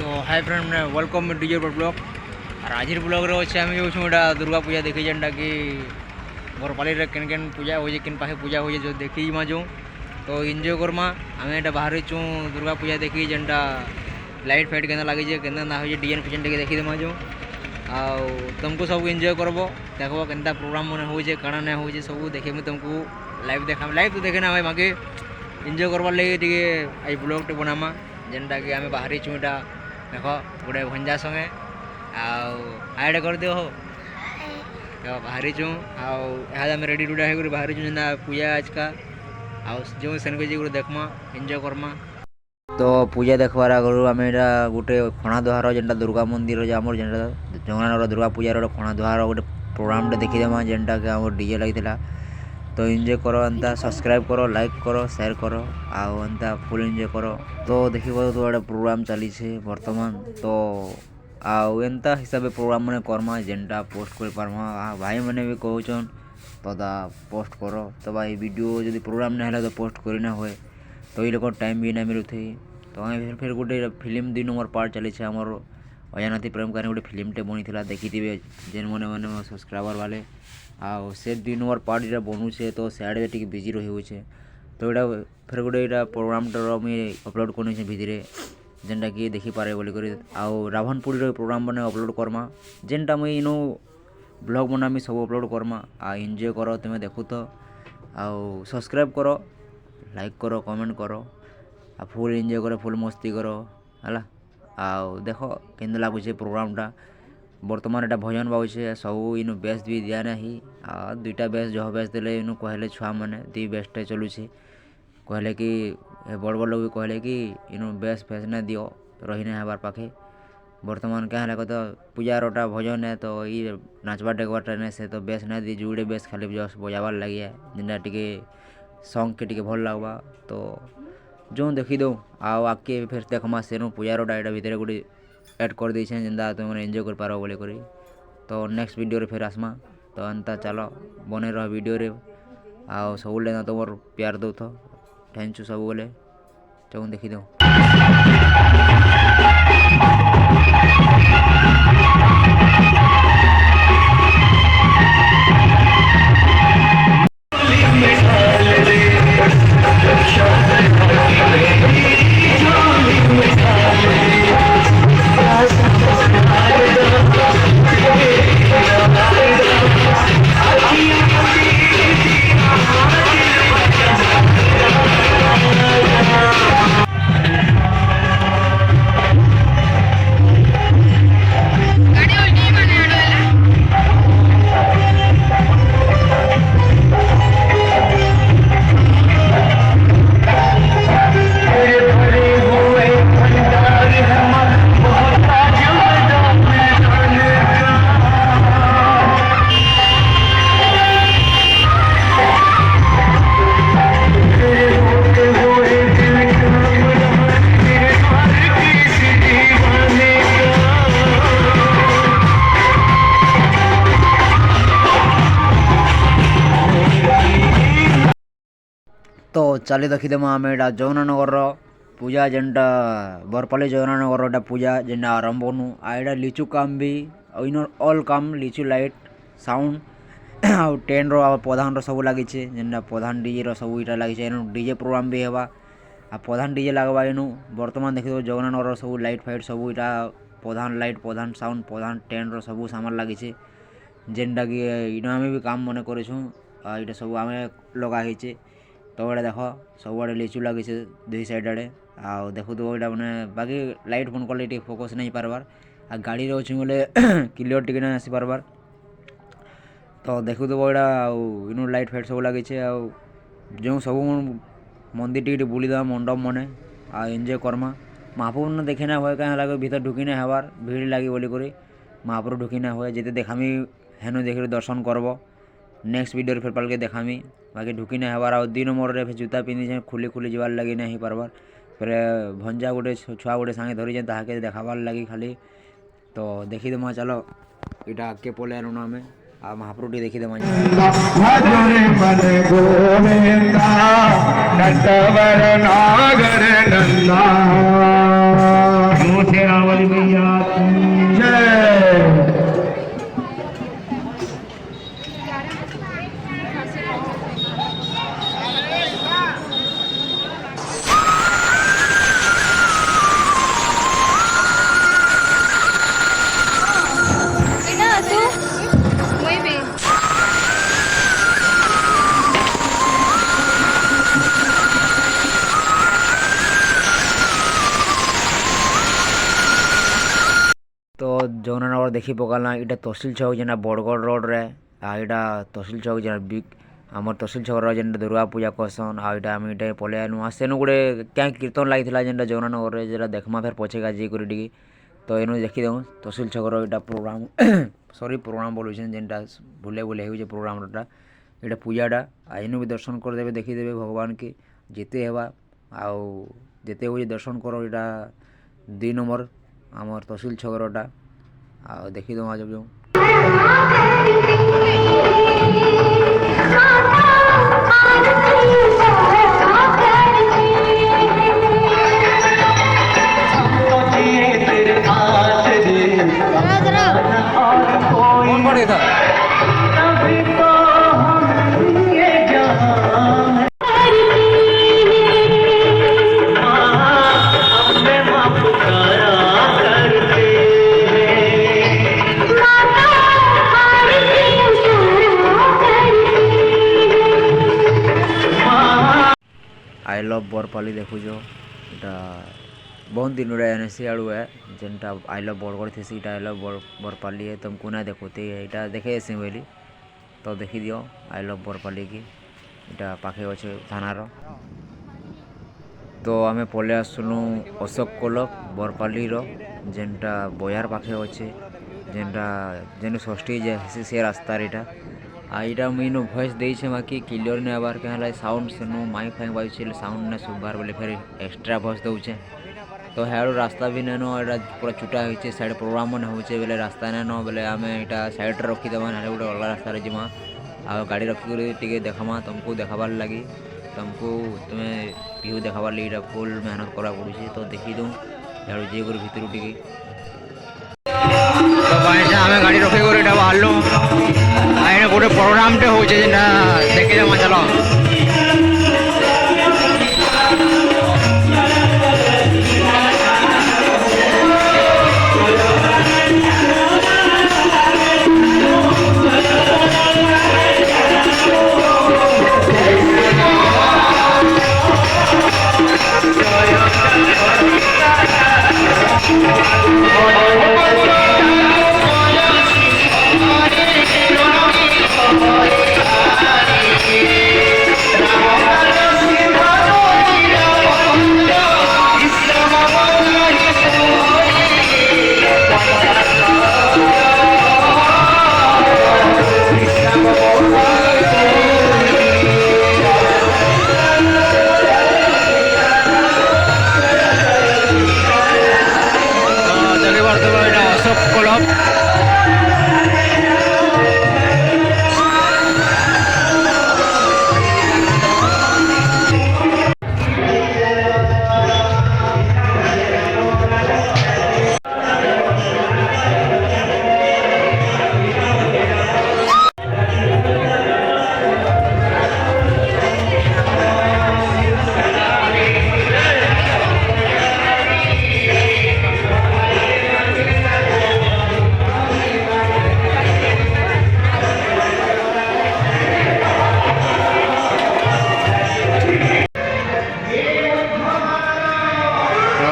तो hi friend welcome DJ blog और आज ब्लॉग रे अच्छे आम जो दुर्गा पूजा देखी जेनटा कि बरपाली केन केन पूजा हो किन पाखे पूजा हो जो देखी मा जो तो एंजॉय करमा आम एटा बाहर चु दुर्गा पूजा देखी जेनटा लाइट फाइट के लगे के ना हो डिजाइन फिजाइन टे देखी देमा जो आउ तुमको सब एंजॉय करबो देखो केनता प्रोग्राम मन हो काना ना हो सब देखे मुझे तुमको लाइव देखा लाइव तो देखे ना भाई बाकी एंजॉय करवार लगे टे आई ब्लॉग टे बनामा जेनटा कि आम बाहर चुटा देख गोटे भंजा संगे आईडे कर दियो हो बाहर चु आम रेडी रुडा हो बाहर चु जेना पूजा आज का जो सेन को देखमा एंजॉय करमा। तो पूजा देखबार आगु आम यहाँ गोटे खणा दुआर जेनटा दुर्गा मंदिर आम जेनटा जगन्नाथ दुर्गा पूजार खणा दुआर गोटे प्रोग्राम देखीदेमा जेनटा कि आम डीजे लगी तो एंजॉय करो एंता सब्सक्राइब करो लाइक करो शेयर करो आंता फुल एंजॉय करो। तो देखिए तो गोटे प्रोग्राम चली बर्तमान तो एंता हिसाब से प्रोग्राम मैंने करमा जेनटा पोस्ट कर पार्मा भाई मैंने भी कहन तो पोस्ट करो तो भाई वीडियो जब प्रोग्राम नहीं है तो पोस्ट करना हुए तो ये लोग टाइम भी नहीं मिलू थी तो फिर गोटे फिल्म 2 नंबर पार्ट चली आमर अजानती प्रेम कहानी गोटे फिल्मटे बनी देखी थे जेन मैंने सब्सक्राइबर वाले आउ से 2 नंबर पार्ट जो बनूचे तो सियाड़े टे बिजी रही तो यहाँ फिर गोटे यहाँ प्रोग्रामटर मुझे अपलोड कर भितर जेनटा कि देखिपारे बोलिक आउ रावणपुरी प्रोग्राम मैंने अपलोड करमा जेनटा मुझे इनो ब्लॉग बनामी सब अपलोड करमा आ एंजॉय करो तुम्हें देखु तो आउ सब्सक्राइब करो लाइक करो कमेंट करो आ फुल एंजॉय करो फुल मस्ती करो है आउ देख के लगुचे प्रोग्रामटा बर्तमान एटा भजन बाबूचे सब इन बेस्ट भी दिया नहीं आ 2टा बेस्ट जह बेस्ट देले इन कहले छुआ मैंने 2 बेस्ट चलुचे कहले कि बड़ बड़ लोग भी कहले कि इन बेस्ट फेस ना दियो रही ना हबार पाखे बर्तमान क्या है तो पूजारोटा भजन है तो ये नाचवा डेगवाटा नहीं से तो बेस्ट ना दी जुड़े बेस्ट खाली जस्ट बजाबार लगे जेनटा टे सॉन्ग के टे भल लगवा तो जो देखी दो आगे फिर देखमा से पूजारोटा यहाँ भितर गोटे एड कर दी जेनता तुम एंजॉय कर पार बोले करी तो नेक्स्ट वीडियो रे फिर आसमा तो एंता चलो बने रह वीडियो रे आ सब ना तुम प्यार दो थैंक यू सब बोले जो देखी दो। तो चली देखीदेमा आम यहाँ जगन्नाथ पूजा जेनटा बरपाली जगन्नाथ पूजा जेनटा आरंभ नु यहाँ लिचु काम भी इन ऑल काम लिचु लाइट साउंड आउ टेन प्रधान सब लगी जेनटा प्रधान डीजे सब इटा लगी डीजे प्रोग्राम भी हेबा आ प्रधान डीजे लगवा इनु बर्तमान देखिए जगन्नाथ सब लाइट फाइट सब इटा प्रधान लाइट प्रधान साउंड प्रधान टेन सब सामान लगी जेनटा कि इन आम भी काम मन कर सब आम लगाई तो ये देख सब आड़े लिचु लगी 2 साइड आड़े आ देखु तो यहाँ मैंने बाकी लाइट फोन कले फोकस नहीं पार्बार आ गाड़ी अच्छी बोले क्लीयर टी ना आसी पार्बार तो देखु तो यहाँ इन लाइट फाइट सब लगी जो सब मंदिर टी बुलीदा मंडप मने आ एंजॉय करमा महाप्रभु ने देखे ना हुए क्या लगे भीतर ढुकी ना हबार भीड़ लगी बोली करी महाप्रभु ढुकी ना हुए जिते देखामी हेनु देख दर्शन करब नेक्स्ट वीडियो फिर पाल के देखामी बाकी ढुकी ना हबार 2 नंबर रे जूता पिंधि खुली खुली जबार लगी नहीं पार्बार फिर भंजा गोटे छुआ गोटे सांगे धरी ताके देखाबार लगी खाली तो देखीदेमा चलो यहाँ आगे पड़े आम आ महाप्रभु टी देखी नागर तो जमुनानगर देखी पकाला इटा तहसिल छक जेना बड़गढ़ रोड रे इटा तहसिल छक जेना आमर तहसिल छक जेन दुर्गा पूजा कहसन इटा आम इटे पलि आनु सेनु गोटे क्या कीर्तन लगी जेनटा जमुनानगर रे जेटा देखमा फेर पछे का जी कर तो एनु देखीदे तहसिल छकर इटा प्रोग्राम सॉरी प्रोग्राम बोलुछन जेनटा बुले बुले हो प्रोग्रामटा इटा पूजाटा एनु भी दर्शन करदेवे देखीदेवे भगवान के जेते हेबा आउ जेते हो दर्शन करो इटा 2 नंबर आमर तहसिल छगरटा आ देखीदे आज जो आई लव बरपाली देखुछ इटा बहुत दिन एन सी आड़ू है जेनटा आई लव बरगढ़ थी इटा आई लव बरपाली है तुमको ना देखते इटा देखे ऐसे बोली तो देखी दियो आई लव बरपाली की इटा पाखे अच्छे थानार तो आम पलि आसुनु अशोक क्लब बरपाली जेनटा बजार पाखे अच्छे जेनटा जेन षष्ठी जैसे से रास्तार इटा आईटा मुझे भॉइस देछे बाकी क्लियर नहीं आबार क्या साउंड सेनु माइक फाइक बाजू साउंड नहीं सुबार बोले फिर एक्स्ट्रा भॉइस दौचे तो हेड़ू रास्ता भी नहीं नो पूरा चुटा होचे साइड प्रोग्राम मन होचे बोले रास्ता नहीं नो बोले आम यहाँ साइड रखीदेमा ना गोटे अलग रास्तार जीमा आ गाड़ी रखिक देखमा तुमको देखाबार लगी तुमको तुम्हें व्यू देखाबार लगी फुल मेहनत करा पड़ुଛି तो देखी दूँ हेड़ू जी कर भितर टी आम गाड़ी रखी बाहरलु गोटे प्रोग्रामटे हो देखी चलो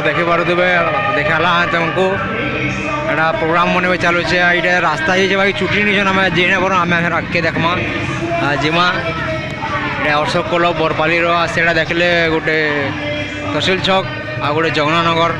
देखी पारे देखाला तुमको एटा प्रोग्राम मन भी चलुचे ये रास्ता ही भाई छुट्टी नहीं आम जेने पर आम आगे देखमा जिमा अशोक क्लब बरपाली से देखले गोटे तहसिल छक आ गोटे जमुनानगर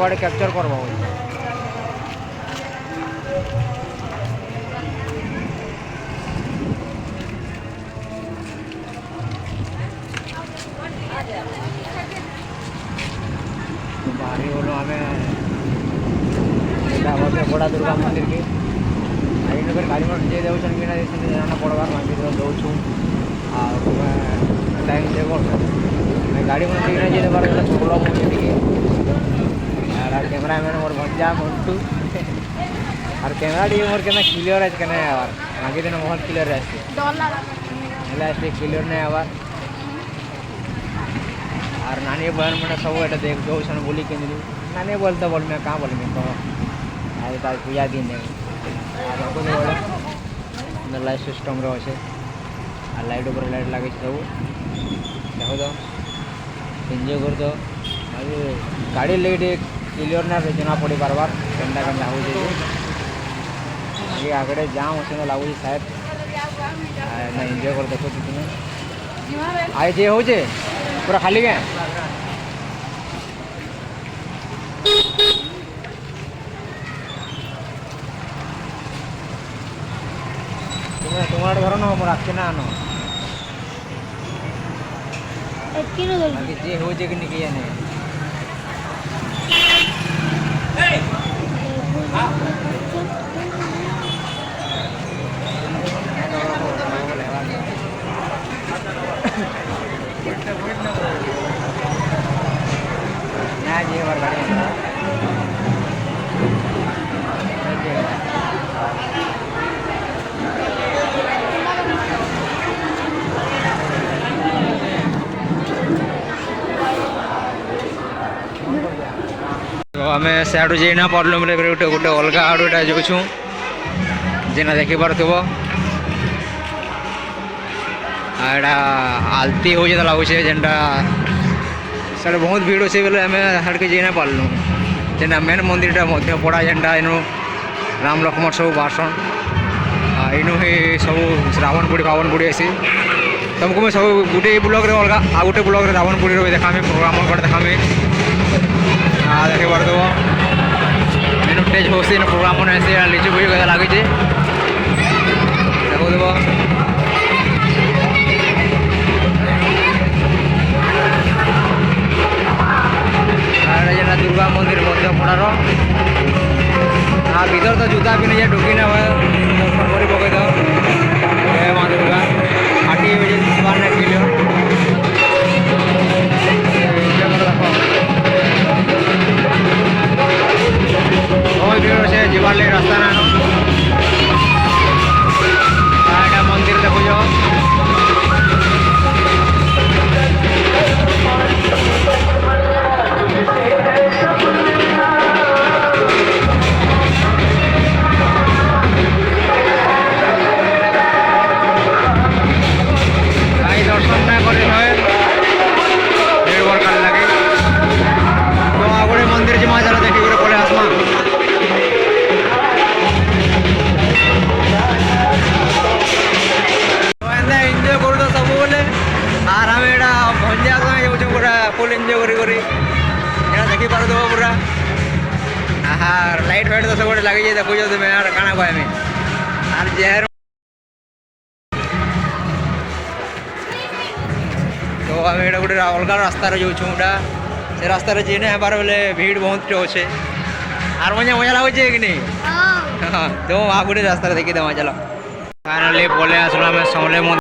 सबआड़े कैप्चर करवा बाहरी बोलो हमें बड़ा दुर्गा मंदिर की आई फिर गाड़ी में जे देना पड़वार दौछू टाइम देखो मैं गाड़ी में ठीक नहीं जेते पारे प्रॉब्लम हो जेती यार कैमरामैन मोर भंजा मंटू और कैमरा डी मोर केना क्लियर है केना यार आगे दिन बहुत क्लियर रहते डॉलर लास्ट क्लियर नहीं आवार और नानी बहन मैंने सब एटा देख दो सन बोली के नानी बोलता बोल मैं कहाँ बोल मैं कहो आज ताज पूजा दिन है और को बोले लाइट सिस्टम रो আছে আর লাইট উপরে লাইট লাগিয়েছে সব দেখো তো এনজয় কর তো আরে গাড়ি লাইট ক্লিয়ার না जना पड़ी बार बार केनटा केनटा हो जाए आगे आगड़े जाम अच्छे लगुच शायद ना एंजॉय कर देखो तुम आए जे हो पूरा खाली क्या तुम्हारे घर न मोर आके ना आनो जे हो कि नहीं जाने ना जी हमारे गाड़ी तो आम सियाड़ू जाइना पड़लु गोटे गोटे अलग आड़ूटा जाऊँ जेना देखी पार्थ्व एटा आलती हो लगुचे जेनटा साढ़े बहुत भीड़ अच्छे बोले आम हाड़के जाइना पार्लु जेना मेन मंदिरटा मध्य पड़ा जेनटा इनु राम लक्ष्मण सब बासन इनु ही सब रावण पुड़ी फावण पुड़ी आसी तुमको मैं सब गोटे ब्लॉग रे अलग आ गोटे ब्लॉग रे रावण पुड़ी देखा प्रोग्राम देखा देखी पार्थ इनु स्टेज होसी प्रोग्राम ऐसे लिचु बुझी कथा लगे देखो देव जेना दुर्गा मंदिर मध्य पड़ार भीतर तो जूता भी नहीं ढुकी ना दर्शन कर पकई दो माँ दुर्गा फाटी दिखार ना क्लियर भीड़ से जीवार लगे रास्ता ना मंदिर देखो जो दर्शन ना कर लगे तो आगे मंदिर जमा चला देखी पड़े आसमा एंजॉय कर तो सब बोले और आम एटा भंजा पूरा फुल एंजॉय करी देखी पार दो पूरा लाइट फाइट तो सब लगे देखो तुम काना कहमी और जेहर तो आम एटा गोटे अलग रास्ता जाऊँ से रास्ता जेने हबार बोले भीड़ बहुत अच्छे और मजा मजा लगे कि नहीं हाँ तो आ गोटे रास्ता देखी दमा चलो फाइनाली पलि आसलु आम समले मंदिर